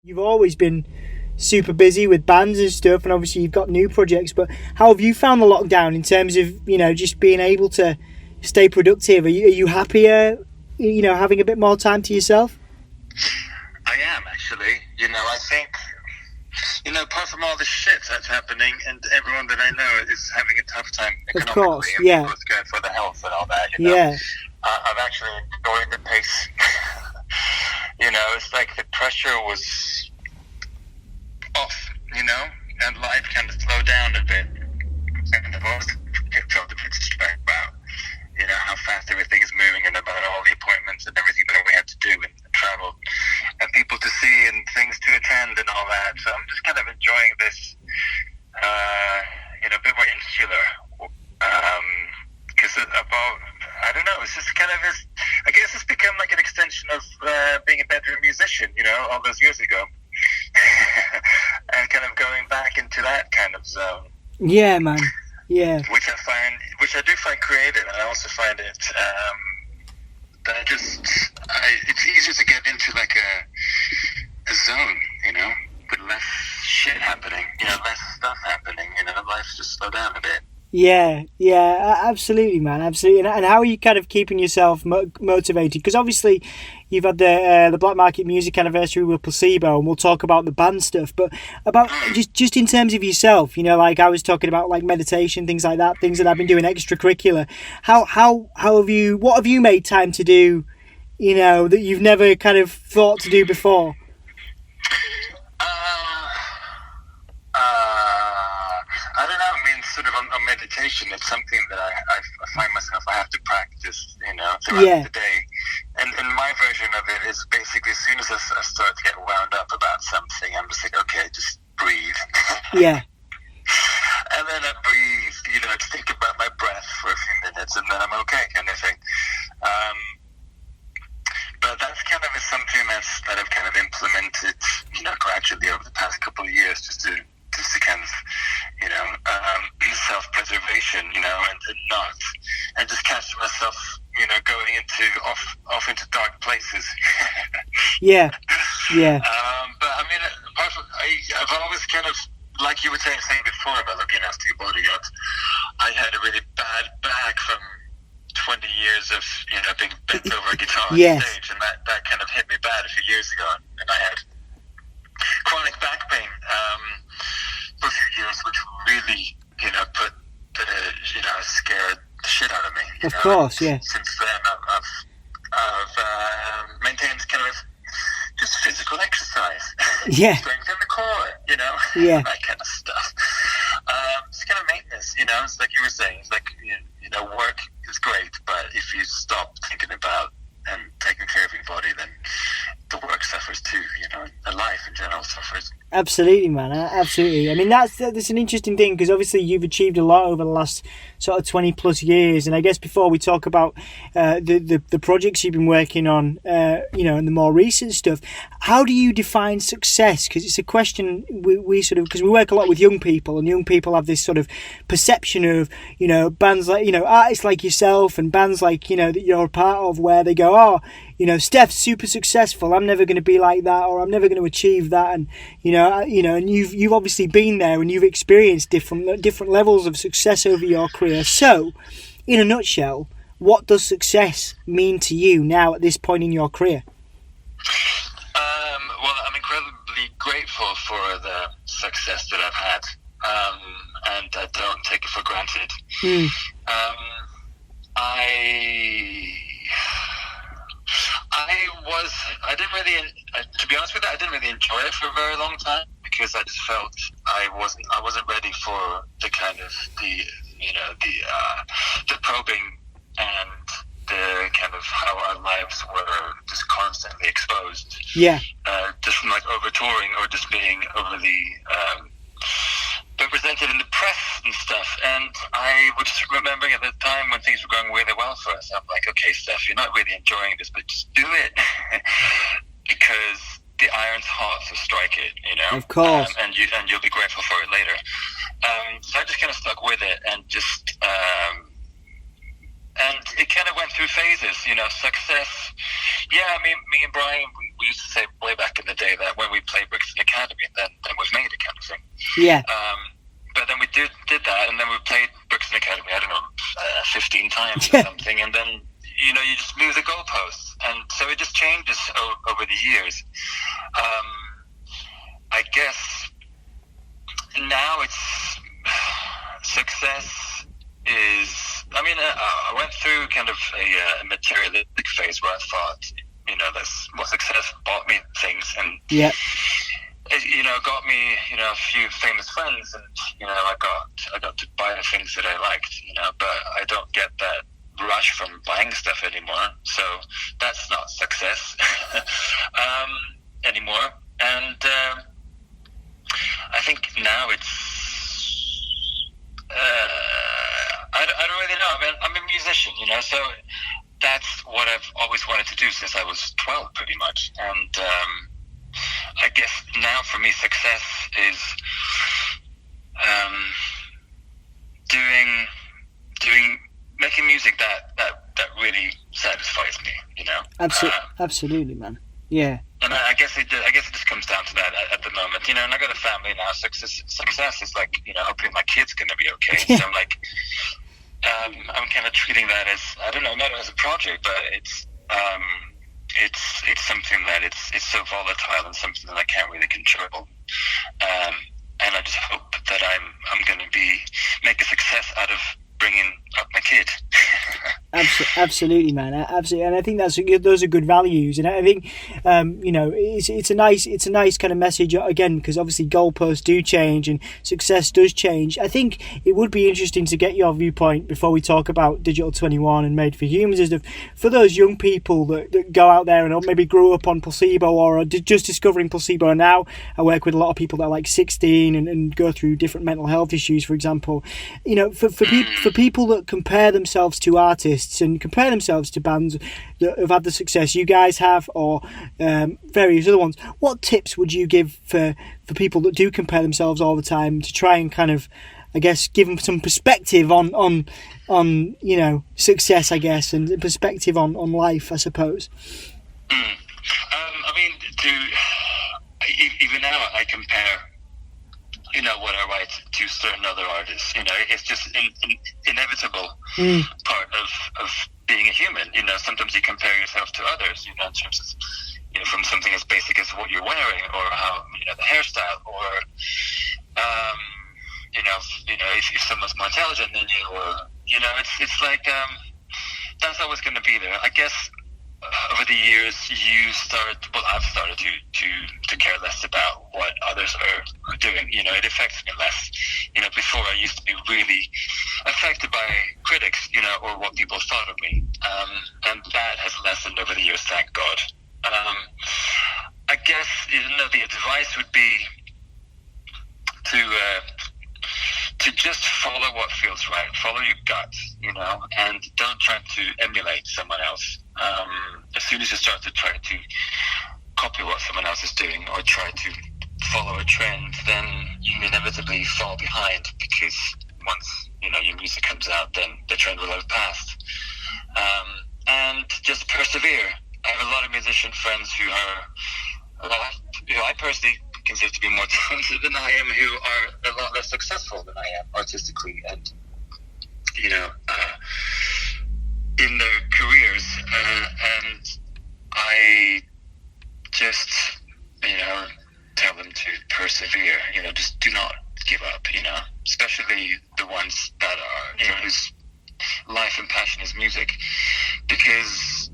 You've always been super busy with bands and stuff, and obviously you've got new projects. But how have you found the lockdown in terms of just being able to stay productive? Are you happier? Having a bit more time to yourself. I am actually. I think. Apart from all the shit that's happening, and everyone that I know is having a tough time economically, Of course, and yeah. people scared for the health and all that. Yeah. I've actually enjoyed the pace. It's like the pressure was off, and life kind of slowed down a bit. And I've also felt a bit stressed about, how fast everything is moving and about all the appointments and everything that we have to do and travel and people to see and things to attend and all that. So I'm just kind of enjoying this, a bit more insular. Because I don't know, it's just kind of I guess it's become like an extension of being a bedroom musician, all those years ago. And kind of going back into that kind of zone. Yeah, man. Yeah. Which I do find creative, and I also find it that it's easier to get into like a zone, with less shit happening, less stuff happening, life's just slow down a bit. Yeah, absolutely, man, absolutely. And how are you kind of keeping yourself motivated? Because obviously, you've had the Black Market Music Anniversary with Placebo, and we'll talk about the band stuff. But about just in terms of yourself, like I was talking about, like meditation, things like that, things that I've been doing extracurricular. How have you? What have you made time to do? That you've never kind of thought to do before. I don't know. I mean, sort of on meditation, it's something that I find myself I have to practice, throughout the day. And my version of it is basically as soon as I start to get wound up about something, I'm just like, okay, just breathe. Yeah. And then I breathe, to think about my breath for a few minutes, and then I'm okay, kind of thing. But that's kind of something that I've kind of implemented, gradually over the past couple of years, just to kind of, self-preservation, and just catch myself, going off into dark places. Yeah. But I mean, apart from, I've always kind of, like you were saying before about looking after your body, I had a really bad back from 20 years of, being bent over a guitar on stage, and that kind of hit me bad a few years ago, and I had chronic back pain for a few years, which really, put scared the shit out of me. Of course, yeah. Since then, I've maintained kind of just physical exercise, strengthen the core, that kind of stuff. It's kind of maintenance, it's like you were saying, it's like, work is great, but if you stop thinking about and taking care of your body, then the work suffers too, and life in general suffers. Absolutely, man. Absolutely. I mean, that's an interesting thing, because obviously you've achieved a lot over the last sort of 20 plus years. And I guess before we talk about the projects you've been working on, and the more recent stuff, how do you define success? Because it's a question we sort of, because we work a lot with young people, and young people have this sort of perception of, bands like, artists like yourself and bands like, that you're a part of, where they go, oh, Stef's super successful, I'm never going to be like that, or I'm never going to achieve that. And, and you've obviously been there, and you've experienced different levels of success over your career. So, in a nutshell, what does success mean to you now at this point in your career? Well, I'm incredibly grateful for the success that I've had, and I don't take it for granted. To be honest with you, I didn't really enjoy it for a very long time, because I just felt I wasn't ready for the kind of the probing and the kind of how our lives were just constantly exposed. Yeah. Just from like over touring, or just being overly represented in the press and stuff. And I was just remembering at the time when things were going really well for us, I'm like, okay, Stef, you're not really enjoying this, but just do it. Because the iron's hot, so strike it, Of course. And you'll be grateful for it later. So I just kind of stuck with it, and just and it kind of went through phases, success. Yeah, I mean, me and Brian, we used to say way back in the day that when we play Brixton Academy, then we've made it, kind of thing. Yeah. But then we did that, and then we played Brixton Academy, I don't know, 15 times or something, and then, you know, you just move the goalposts, and so it just changes over the years. I guess now it's success is, I mean, I went through kind of a materialistic phase where I thought, you know, that's what success bought me things, and yeah. It, you know, got me, you know, a few famous friends, and, you know, I got to buy the things that I liked, you know, but I don't get that rush from buying stuff anymore, so that's not success anymore. And I think now it's I don't really know. I mean, I'm a musician, you know, so that's what I've always wanted to do since I was 12, pretty much. And I guess now for me, success is making music that really satisfies me, you know. Absolutely, man. Yeah. And I guess it just comes down to that at the moment, you know. And I got a family now. Success is like, you know, hoping my kid's gonna be okay. So I'm like, I'm kind of treating that as, I don't know, not as a project, but it's something that it's so volatile and something that I can't really control. And I just hope that I'm going to make a success out of bringing up my kid. Absolutely, man. Absolutely, and I think those are good values. And I think, you know, it's a nice kind of message again, because obviously goalposts do change and success does change. I think it would be interesting to get your viewpoint before we talk about Digital 21 and Made for Humans, is for those young people that go out there and maybe grew up on Placebo or are just discovering Placebo now. I work with a lot of people that are like 16 and go through different mental health issues, for example. You know, for people that compare themselves to artists and compare themselves to bands that have had the success you guys have, or various other ones, what tips would you give for people that do compare themselves all the time to try and kind of, I guess, give them some perspective on you know, success, I guess, and perspective on life, I suppose? I mean, even now I compare, you know, what I write to certain other artists. You know, it's just inevitable part of being a human. You know, sometimes you compare yourself to others, you know, in terms of, you know, from something as basic as what you're wearing, or how, you know, the hairstyle, or you know, if someone's more intelligent than you, or, you know, it's like that's always going to be there. I guess over the years, I've started to care less about what others are doing. You know, it affects me less. You know, before I used to be really affected by critics, you know, or what people thought of me. And that has lessened over the years, thank God. I guess, you know, the advice would be to just follow what feels right, follow your gut, you know, and don't try to emulate someone else. As soon as you start to try to copy what someone else is doing or try to follow a trend, then you inevitably fall behind, because once, you know, your music comes out, then the trend will have passed. And just persevere. I have a lot of musician friends who I personally consider to be more talented than I am, who are a lot less successful than I am artistically, and, you know, in their careers, and I just, you know, tell them to persevere. You know, just do not give up. You know, especially the ones that are, you know, whose life and passion is music, because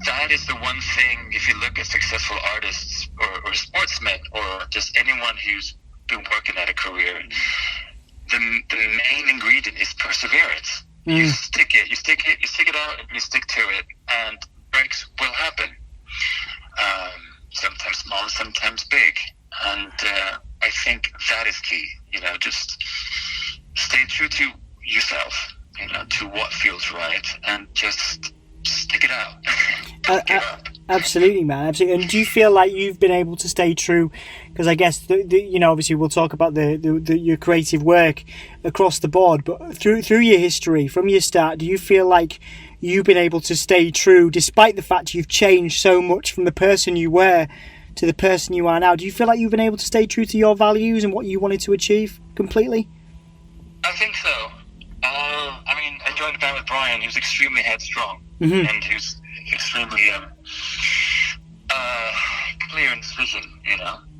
that is the one thing. If you look at successful artists or sportsmen or just anyone who's been working at a career, the main ingredient is perseverance. You stick it out, and you stick to it, and breaks will happen. Sometimes small, sometimes big, and I think that is key. You know, just stay true to yourself. You know, to what feels right, and just stick it out. Don't give up. Absolutely, man. Absolutely. And do you feel like you've been able to stay true? Because I guess obviously we'll talk about your creative work across the board, but through your history from your start, do you feel like you've been able to stay true despite the fact you've changed so much from the person you were to the person you are now? Do you feel like you've been able to stay true to your values and what you wanted to achieve completely? I think so. I joined a band with Brian. He was extremely headstrong, and he was extremely clear in his vision,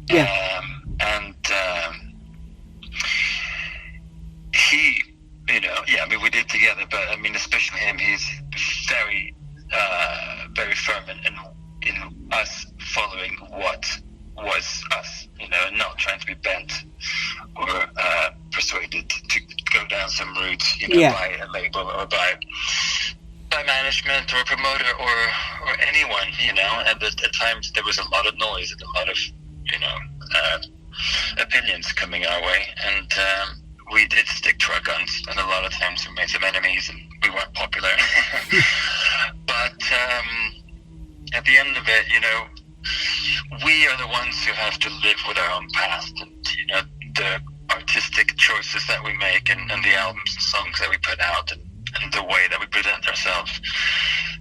Yeah. He, we did together, but especially him, he's very, very firm in us following what was us, and not trying to be bent or persuaded to go down some route, by a label or by management or a promoter or anyone, and at times there was a lot of noise and a lot of, opinions coming our way, and we did stick to our guns, and a lot of times we made some enemies and we weren't popular. But at the end of it, we are the ones who have to live with our own past, and the artistic choices that we make, and the albums and songs that we put out, and the way that we present ourselves.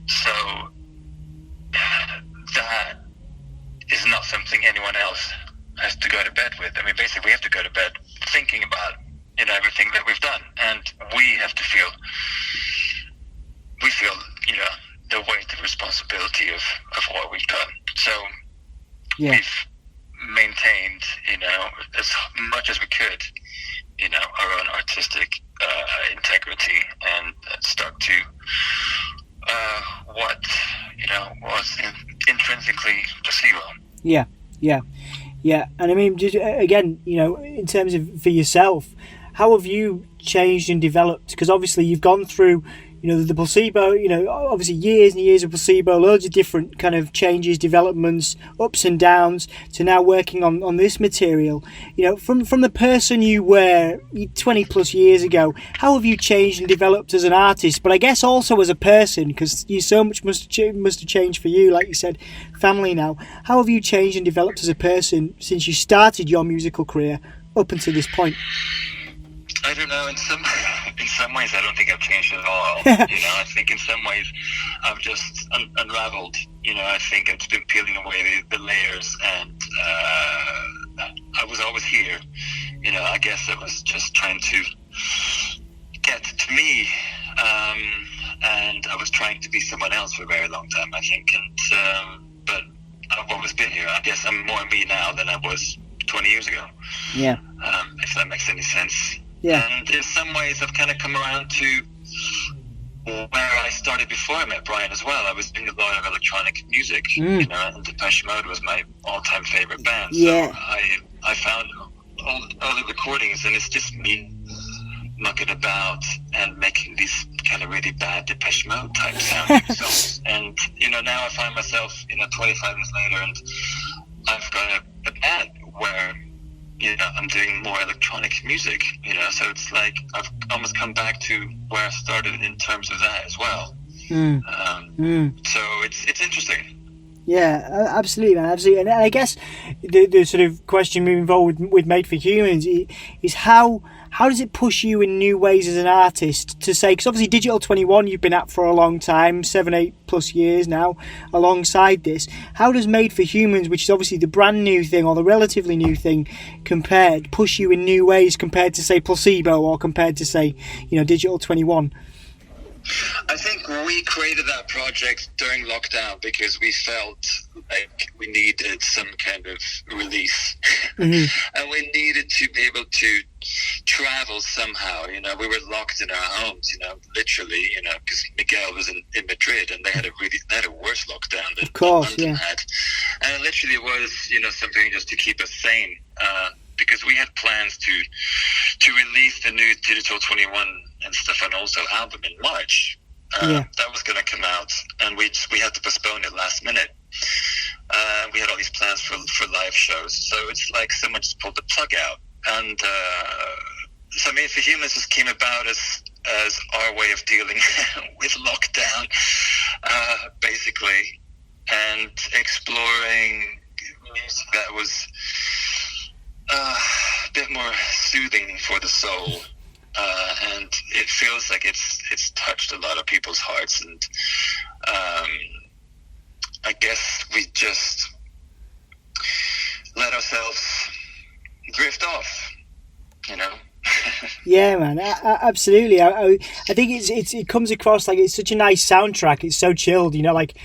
So that is not something anyone else has to go to bed with. Basically we have to go to bed thinking about everything that we've done, and we have to feel the weight of responsibility of what we've done. So we've maintained as much as we could our own artistic integrity, and stuck to what was intrinsically placebo. And just again, in terms of for yourself, how have you changed and developed? Because obviously you've gone through the placebo, obviously years and years of placebo, loads of different kind of changes, developments, ups and downs, to now working on this material. From the person you were 20 plus years ago, how have you changed and developed as an artist, but I guess also as a person, because you so much must have changed for you, like you said, family now. How have you changed and developed as a person since you started your musical career up until this point? I don't know. In some ways, I don't think I've changed at all. I think in some ways, I've just unraveled. I think I've been peeling away the layers, and I was always here. I guess I was just trying to get to me, and I was trying to be someone else for a very long time, I think. And but I've always been here. I guess I'm more me now than I was 20 years ago. Yeah. If that makes any sense. Yeah. And in some ways, I've kind of come around to where I started before I met Brian as well. I was doing a lot of electronic music, and Depeche Mode was my all-time favorite band. Yeah. So I found all the recordings, and it's just me mucking about and making these kind of really bad Depeche Mode type sounding songs. And now I find myself 25 years later, and I've got a band where I'm doing more electronic music, so it's like I've almost come back to where I started in terms of that as well. So it's interesting. Yeah, absolutely, man, absolutely. And I guess the sort of question moving forward with Made for Humans is how does it push you in new ways as an artist to say, because obviously Digital 21 you've been at for a long time, 7-8 plus years now, alongside this. How does Made for Humans, which is obviously the brand new thing or the relatively new thing, push you in new ways compared to say Placebo or compared to say Digital 21? I think we created that project during lockdown because we felt like we needed some kind of release. And we needed to be able to travel somehow. We were locked in our homes, literally, because Miguel was in Madrid, and they had a worse lockdown than London had. And it literally was, something just to keep us sane. Because we had plans to release the new Digital 21 and Stefan Olsdal album in March. That was going to come out, and we had to postpone it last minute. We had all these plans for live shows, so it's like someone just pulled the plug out. And so Made for Humans just came about as our way of dealing with lockdown, basically. and exploring music that was a bit more soothing for the soul. And it feels like it's touched a lot of people's hearts, and I guess we just let ourselves drift off, you know. Yeah, man, absolutely. I think it comes across like it's such a nice soundtrack. It's so chilled, you know, like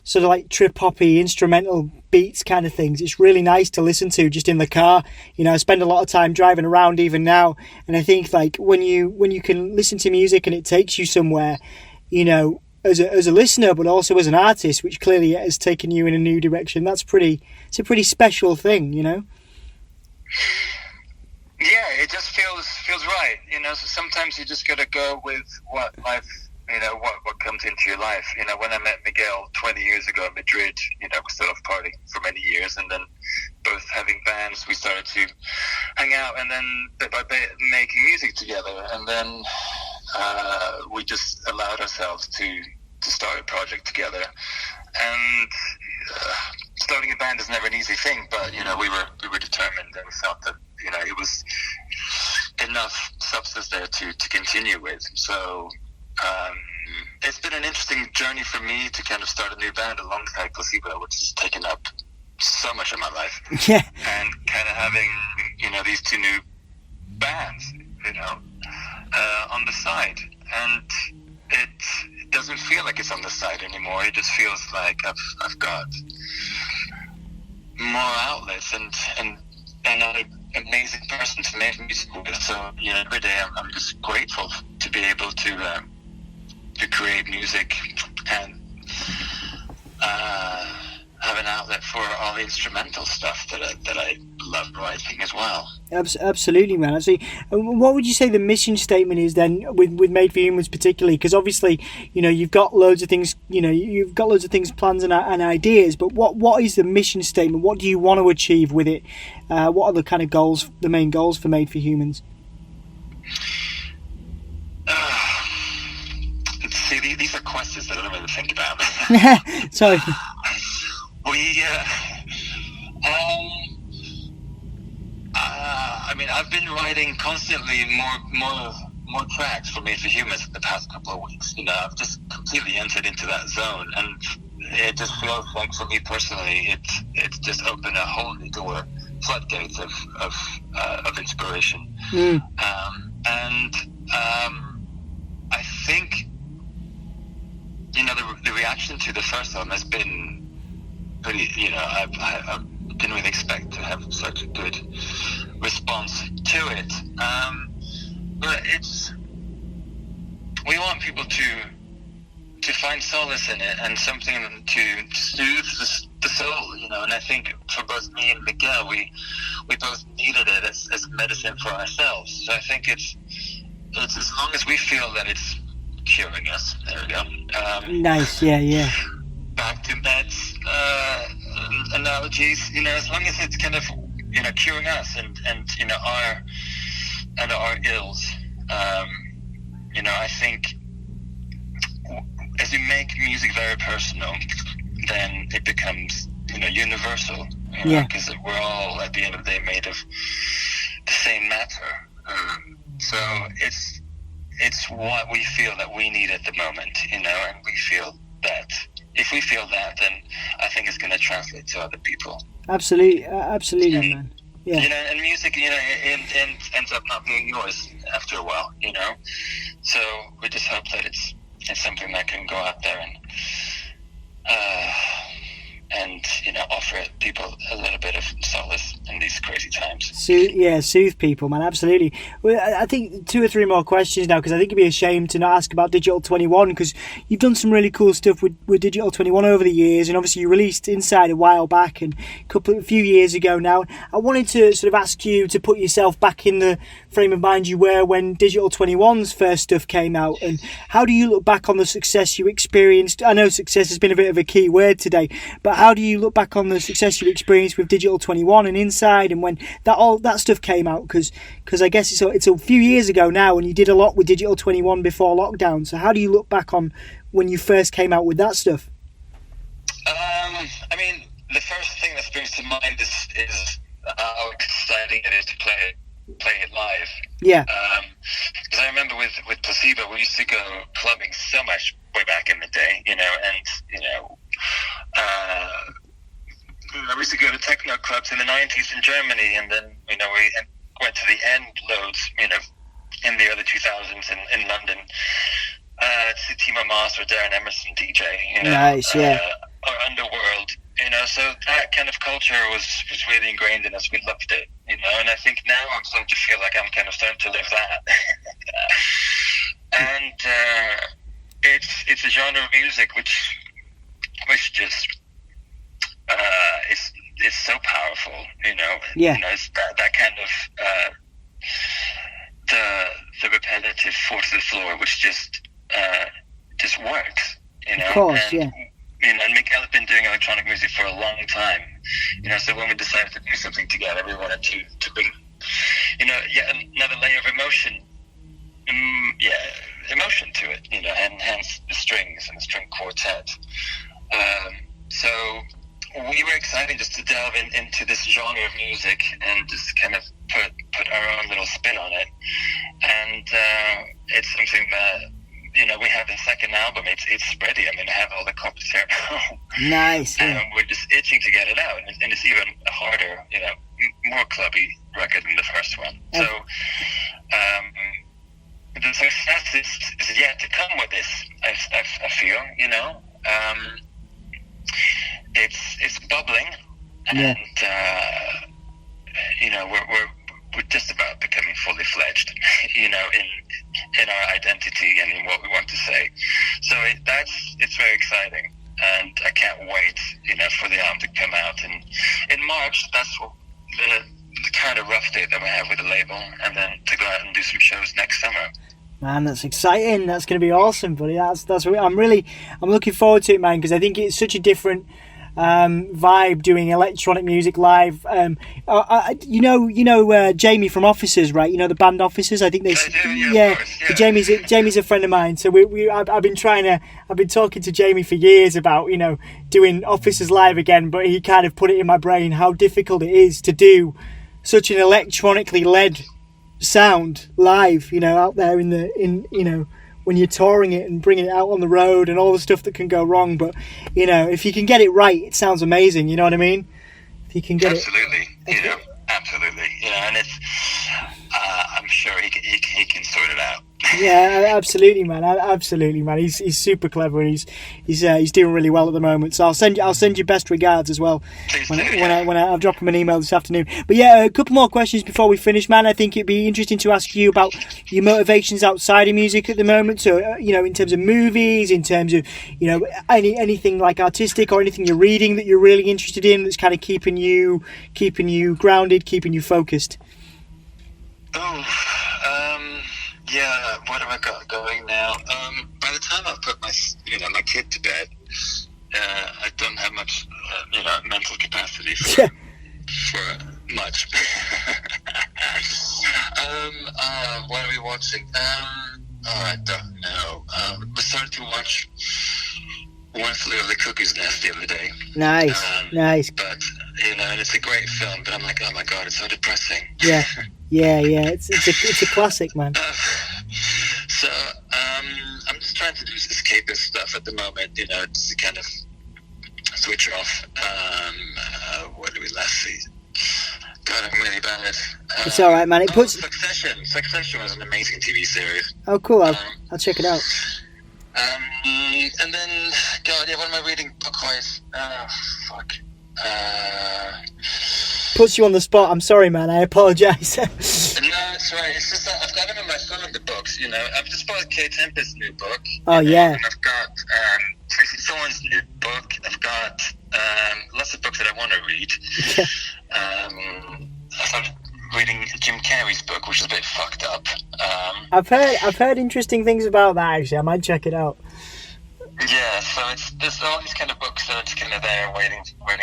sort of like trip hoppy instrumental beats kind of things. It's really nice to listen to just in the car. You know, I spend a lot of time driving around even now, and I think like when you can listen to music and it takes you somewhere, you know, as a listener, but also as an artist, which clearly has taken you in a new direction. It's a pretty special thing, you know. Yeah, it just feels right, you know. So sometimes you just gotta go with what life, you know, what comes into your life. You know, when I met Miguel 20 years ago in Madrid, you know, we started off partying for many years, and then both having bands, we started to hang out, and then bit by bit making music together, and then we just allowed ourselves to start a project together. And starting a band is never an easy thing, but you know, we were determined, and we felt that, you know, it was enough substance there to continue with. So it's been an interesting journey for me to kind of start a new band alongside Placebo, which has taken up so much of my life. Yeah. And kind of having, you know, these two new bands, you know, on the side. And it doesn't feel like it's on the side anymore. It just feels like I've got more outlets and another amazing person to make music with. So, you know, every day I'm just grateful to be able to create music and have an outlet for all the instrumental stuff that I love writing as well. Absolutely, man. Actually, what would you say the mission statement is then with Made for Humans particularly? Because obviously, you know, you've got loads of things, you know, you've got loads of things, plans and ideas, but what is the mission statement? What do you want to achieve with it? What are the kind of goals, the main goals for Made for Humans? See, these are questions that I don't really think about. Sorry. I mean, I've been writing constantly more tracks for Made for Humans in the past couple of weeks. You know, I've just completely entered into that zone, and it just feels like, for me personally, it's just opened a whole new door, floodgates of inspiration. I think, you know, the reaction to the first album has been pretty, you know, I didn't really expect to have such a good response to it. But we want people to find solace in it and something to soothe the soul, you know. And I think for both me and Miguel, we both needed it as medicine for ourselves. So I think it's as long as we feel that it's curing us. There we go. Nice, yeah. Back to meds analogies, you know, as long as it's kind of, you know, curing us and you know, our ills. You know, I think as you make music very personal, then it becomes, you know, universal. You know, because we're all at the end of the day made of the same matter. So it's what we feel that we need at the moment, you know, and we feel that if we feel that, then I think it's going to translate to other people. Absolutely, and, man. Yeah. You know, and music, you know, it ends up not being yours after a while, you know. So we just hope that it's something that can go out there and you know, offer people a little bit of solace in these crazy times. Soothe people, man. Absolutely. Well, I think 2 or 3 more questions now, because I think it'd be a shame to not ask about Digital 21, because you've done some really cool stuff with Digital 21 over the years, and obviously you released Inside a while back and a few years ago now. I wanted to sort of ask you to put yourself back in the frame of mind you were when Digital 21's first stuff came out, and how do you look back on the success you experienced? I know success has been a bit of a key word today, but how do you look back on the success you experienced with Digital 21 and Inside, and when all that stuff came out? Because I guess it's a few years ago now, and you did a lot with Digital 21 before lockdown. So how do you look back on when you first came out with that stuff? I mean, the first thing that springs to mind is how exciting it is to play it live. Yeah. Because I remember with Placebo, we used to go clubbing so much way back in the day, and we used to go to techno clubs in the 90s in Germany, and then we went to the end loads, in the early 2000s in London. To see Timo Maas or Darren Emerson DJ, Nice, yeah. Or Underworld, so that kind of culture was really ingrained in us. We loved it, and I think now I'm starting to feel like I'm kind of starting to live that. And it's a genre of music which just is so powerful, Yeah. It's that kind of the repetitive four to the floor, which just works, Of course, and, yeah. And Miguel had been doing electronic music for a long time, so when we decided to do something together, we wanted to bring, yet another layer of emotion to it, and hence the strings and the string quartet. So we were excited just to delve into this genre of music and just kind of put our own little spin on it. And it's something that, we have the second album. It's ready. I mean, I have all the copies here now. Nice. Yeah. And we're just itching to get it out. And it's even a harder, more clubby record than the first one. So the success is yet to come with this, I feel, It's bubbling, and we're just about becoming fully fledged, in our identity and in what we want to say. So it's very exciting, and I can't wait, for the album to come out. And in March, that's what the kind of rough date that we have with the label, and then to go out and do some shows next summer. Man, that's exciting. That's going to be awesome, buddy. That's I'm looking forward to it, man, because I think it's such a different vibe doing electronic music live. Jamie from Officers, right? The band Officers. I think they. Yeah. So Jamie's a friend of mine. So I've been talking to Jamie for years about doing Officers live again, but he kind of put it in my brain how difficult it is to do such an electronically led sound live, out there when you're touring it and bringing it out on the road and all the stuff that can go wrong. But if you can get it right, it sounds amazing. You know what I mean? If you can get absolutely, absolutely, and it's I'm sure he can sort it out. Yeah, absolutely, man. He's super clever, and he's doing really well at the moment. So I'll send you best regards as well when I'll drop him an email this afternoon. But yeah, a couple more questions before we finish, man. I think it'd be interesting to ask you about your motivations outside of music at the moment. So in terms of movies, in terms of anything like artistic or anything you're reading that you're really interested in that's kind of keeping you grounded, keeping you focused. Yeah, what have I got going now? By the time I've put my kid to bed, I don't have much, mental capacity for much. What are we watching? I don't know. We started to watch One Flew Over the Cuckoo's Nest the other day. Nice. But and it's a great film. But I'm like, oh my god, it's so depressing. Yeah. It's a classic, man. So I'm just trying to do escapist stuff at the moment, to kind of switch off. What did we last see? God, I'm really bad at. It's all right, man. It puts Succession was an amazing TV series. Oh, cool! I'll check it out. And then, God, yeah, what am I reading book-wise? Fuck. Puts you on the spot. I'm sorry, man. I apologise. No, it's right. It's just that I've got them in my phone, the books, I've just bought Kay Tempest's new book. Oh, yeah. And I've got Tracy Thorn's new book. I've got lots of books that I want to read. I started reading Jim Carrey's book, which is a bit fucked up. I've heard interesting things about that, actually. I might check it out. Yeah, so there's all these kind of books that are just kind of there waiting for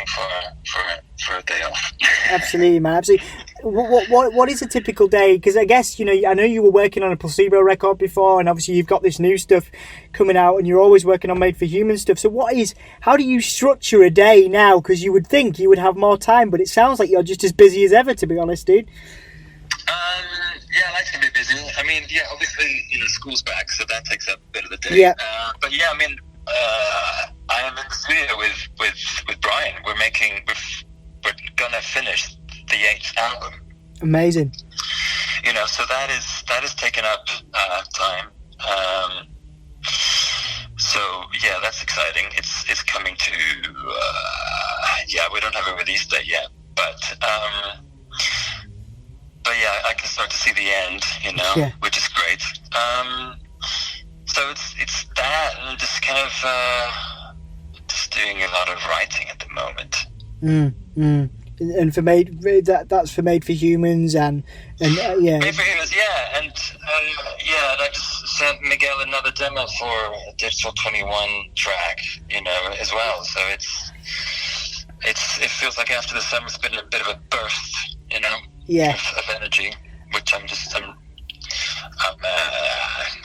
a day off. Absolutely, man. Absolutely. what is a typical day? Because I guess, you know, I know you were working on a Placebo record before, and obviously you've got this new stuff coming out, and you're always working on Made for Human stuff. So how do you structure a day now? Because you would think you would have more time, but it sounds like you're just as busy as ever, to be honest, dude. Yeah, I like to be busy. I mean, yeah, obviously, you know, school's back, so that takes up a bit of the day. Yeah. But yeah, I mean, I am in the studio with Brian. We're gonna finish the 8th album. Amazing. You know, so that is taken up time. So yeah, that's exciting. It's coming to yeah, we don't have a release date yet, but yeah, I can start to see the end, you know, yeah. Which is great. So it's that, and just kind of just doing a lot of writing at the moment. And for that's for Made for Humans, and yeah. Made for Humans, yeah, and yeah, and I just sent Miguel another demo for a Digital 21 track, you know, as well. So it feels like after the summer, it's been a bit of a burst, you know. Yeah. Of energy, which I'm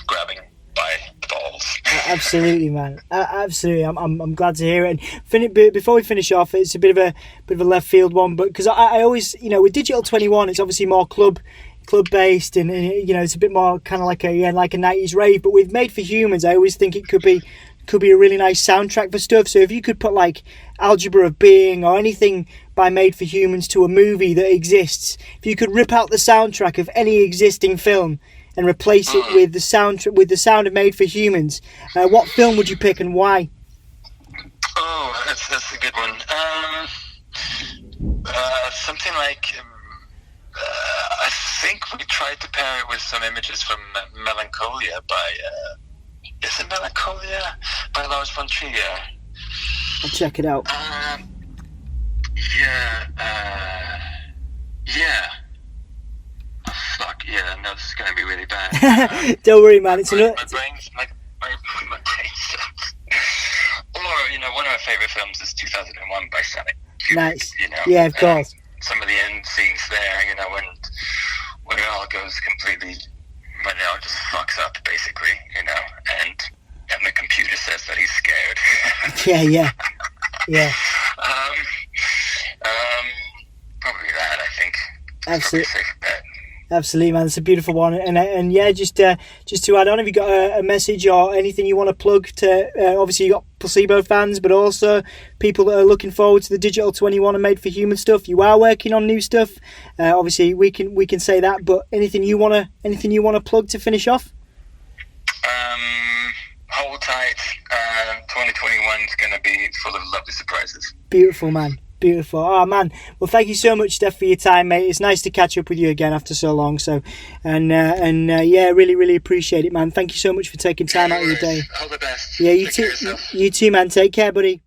grabbing by the balls. Absolutely, man. Absolutely. I'm glad to hear it. And before we finish off, it's a bit of a left field one, but because I always, you know, with Digital 21, it's obviously more club based, and you know, it's a bit more kind of like a 90s rave. But with Made for Humans, I always think it could be a really nice soundtrack for stuff. So if you could put like Algebra of Being or anything by Made for Humans to a movie that exists, if you could rip out the soundtrack of any existing film and replace it with the sound of Made for Humans, what film would you pick and why? Oh, that's a good one. Something like I think we tried to pair it with some images from Melancholia by is it Melancholia by Lars von Trier? I'll check it out. Yeah. Oh, fuck, yeah, no, this is going to be really bad. Don't worry, man. It's my brain's Or, you know, one of my favourite films is 2001 by Stanley Kubrick. Nice. You know, yeah, of course. Some of the end scenes there, you know, when it all goes completely, when it all just fucks up, basically, you know, and the computer says that he's scared. Yeah. Probably that, I think. Absolutely. Absolutely, man. It's a beautiful one, and yeah, just to add on, have you got a message or anything you want to plug to? Obviously, you got Placebo fans, but also people that are looking forward to the Digital 21 and Made for Human stuff. You are working on new stuff. Obviously, we can say that, but anything you wanna plug to finish off? Hold tight. 2021 is going to be full of lovely surprises. Beautiful, man. Beautiful. Oh, man. Well, thank you so much, Stef, for your time, mate. It's nice to catch up with you again after so long. So, yeah, really, really appreciate it, man. Thank you so much for taking time out of your day. All the best. Yeah, you too, man. Take care, buddy.